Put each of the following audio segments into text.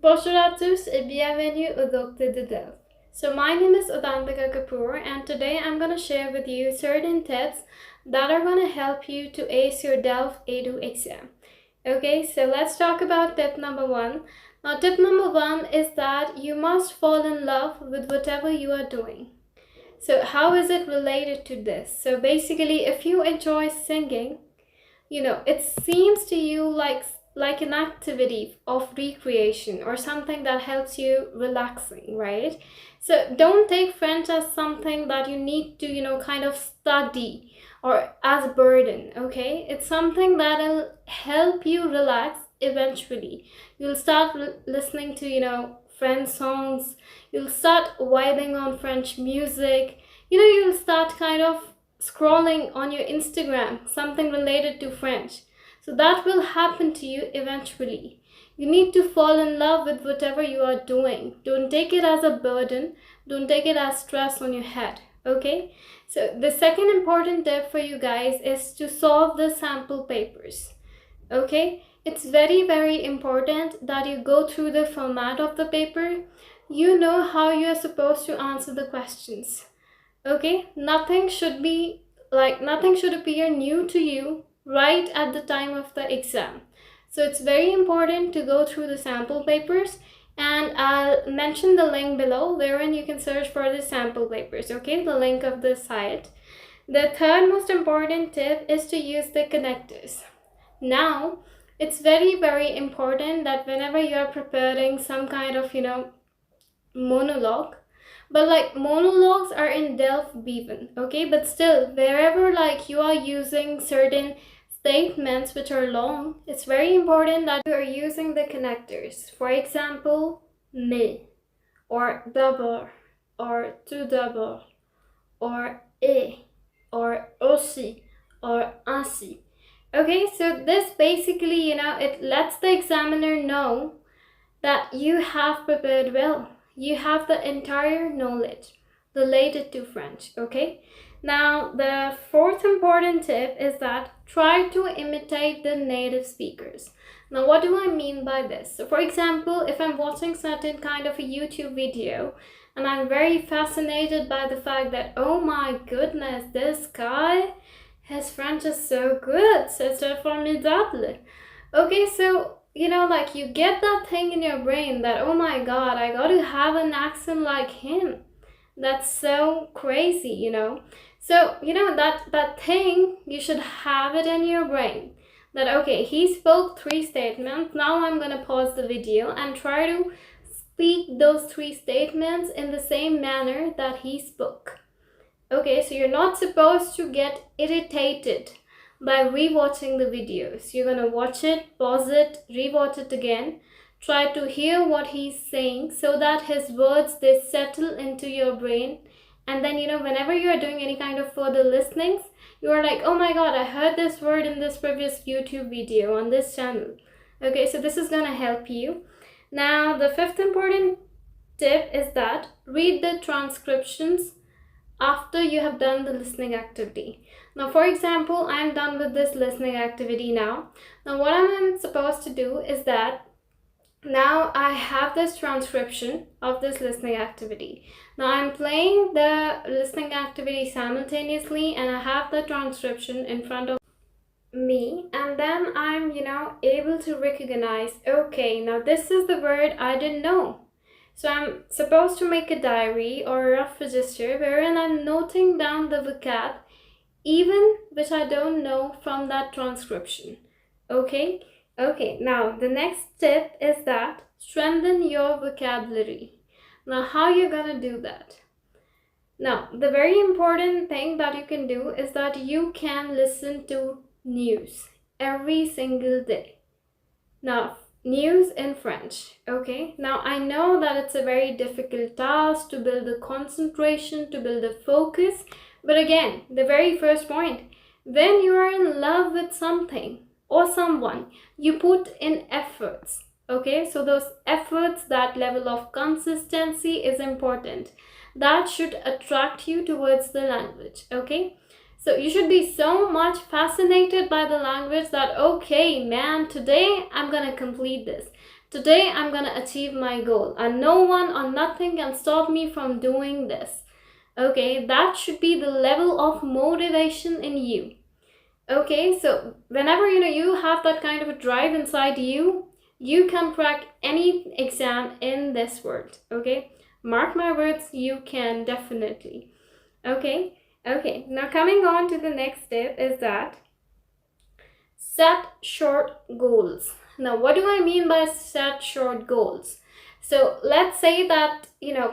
Bonjour à tous et bienvenue au Docteur de DELF. So my name is Udantika Kapoor and today I'm going to share with you certain tips that are going to help you to ace your DELF A2 exam. Okay, so let's talk about tip number one. Now tip number one is that you must fall in love with whatever you are doing. So how is it related to this? So basically, if you enjoy singing, it seems to you like an activity of recreation or something that helps you relaxing, right? So don't take French as something that you need to kind of study or as a burden. Okay, it's something that'll help you relax. Eventually you'll start listening to French songs, you'll start vibing on French music, you'll start kind of scrolling on your Instagram, something related to French. So that will happen to you eventually. You need to fall in love with whatever you are doing. Don't take it as a burden. Don't take it as stress on your head. Okay? So the second important tip for you guys is to solve the sample papers. Okay? It's very, very important that you go through the format of the paper. You know how you are supposed to answer the questions. Okay, nothing should appear new to you right at the time of the exam. So it's very important to go through the sample papers, and I'll mention the link below wherein you can search for the sample papers. Okay, the link of the site. The third most important tip is to use the connectors. Now it's very, very important that whenever you're preparing some kind of monologue, but like monologues are in DELF B1, okay? But still, wherever like you are using certain statements which are long, it's very important that you are using the connectors. For example, mais, or d'abord, or tout d'abord, or et, or aussi, or ainsi. Okay, so this basically, it lets the examiner know that you have prepared well. You have the entire knowledge related to French, okay? Now, the fourth important tip is that try to imitate the native speakers. Now, what do I mean by this? So, for example, if I'm watching certain kind of a YouTube video and I'm very fascinated by the fact that, oh my goodness, this guy, his French is so good, c'est formidable. Okay, so like you get that thing in your brain that, oh my god, I got to have an accent like him. That's so crazy. So that thing, you should have it in your brain that, okay, he spoke 3 statements. Now I'm gonna pause the video and try to speak those 3 statements in the same manner that he spoke. Okay, so you're not supposed to get irritated by rewatching the videos. You're gonna watch it, pause it, rewatch it again, try to hear what he's saying so that his words, they settle into your brain. And then whenever you are doing any kind of further listenings, you are like, oh my god, I heard this word in this previous YouTube video on this channel. Okay, so this is gonna help you. Now the fifth important tip is that read the transcriptions after you have done the listening activity. Now, for example, I'm done with this listening activity now. Now, what I'm supposed to do is that now I have this transcription of this listening activity. Now, I'm playing the listening activity simultaneously and I have the transcription in front of me, and then I'm able to recognize, okay, now this is the word I didn't know. So I'm supposed to make a diary or a rough register wherein I'm noting down the vocab, even which I don't know from that transcription. Okay? Okay, now the next tip is that strengthen your vocabulary. Now, how you're gonna do that? Now, the very important thing that you can do is that you can listen to news every single day. Now, news in French. Okay, now I know that it's a very difficult task to build a concentration, to build a focus, but again, the very first point, when you are in love with something or someone, you put in efforts. Okay, so those efforts, that level of consistency is important. That should attract you towards the language. Okay, so you should be so much fascinated by the language that, okay, man, today I'm gonna complete this. Today I'm gonna achieve my goal, and no one or nothing can stop me from doing this. Okay, that should be the level of motivation in you. Okay, so whenever you have that kind of a drive inside you, you can crack any exam in this world. Okay, mark my words, you can definitely. Okay, now coming on to the next step is that set short goals. Now, what do I mean by set short goals? So let's say that,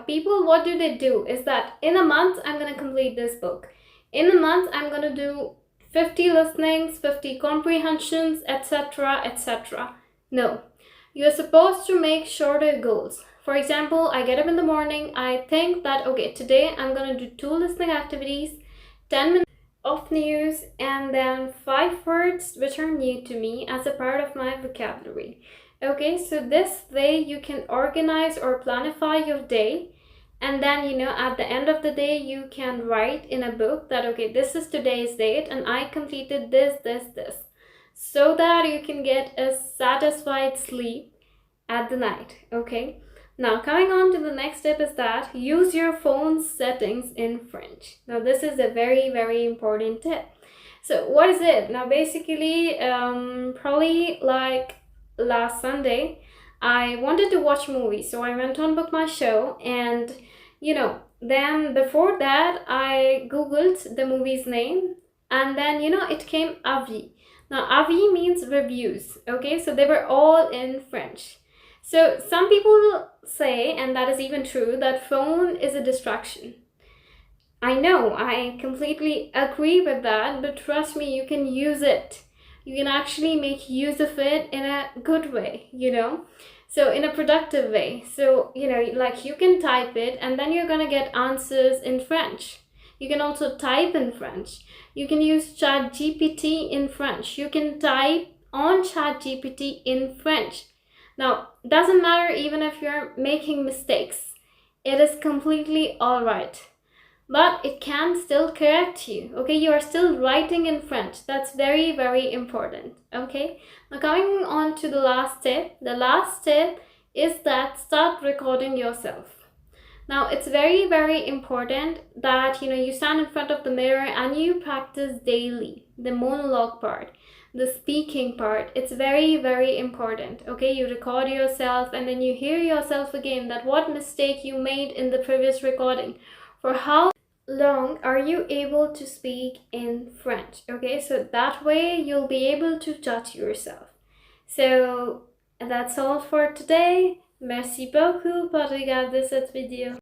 people, what do they do is that in a month, I'm going to complete this book. In a month, I'm going to do 50 listenings, 50 comprehensions, etc., etc. No, you're supposed to make shorter goals. For example, I get up in the morning, I think that, okay, today I'm going to do 2 listening activities, 10 minutes of news, and then 5 words which are new to me as a part of my vocabulary. Okay, so this way you can organize or planify your day, and then at the end of the day you can write in a book that, okay, this is today's date and I completed this, so that you can get a satisfied sleep at the night. Okay, now coming on to the next step is that use your phone's settings in French. Now this is a very, very important tip. So what is it? Now basically, probably like last Sunday, I wanted to watch movies, so I went on book my show, and then before that I googled the movie's name, and then it came avis. Now avis means reviews. Okay, so they were all in French. So some people say, and that is even true, that phone is a distraction. I know, I completely agree with that, but trust me, you can use it. You can actually make use of it in a good way, so in a productive way. So, like you can type it and then you're gonna get answers in French. You can also type in French. You can use ChatGPT in French. You can type on ChatGPT in French. Now, doesn't matter even if you're making mistakes. It is completely alright. But it can still correct you. Okay, you are still writing in French. That's very, very important. Okay, now coming on to the last tip. The last tip is that start recording yourself. Now, it's very, very important that you stand in front of the mirror and you practice daily the monologue part, the speaking part. It's very, very important. Okay, you record yourself and then you hear yourself again, that what mistake you made in the previous recording. For how long are you able to speak in French? Okay, so that way you'll be able to judge yourself. So that's all for today. Merci beaucoup pour regarder cette vidéo.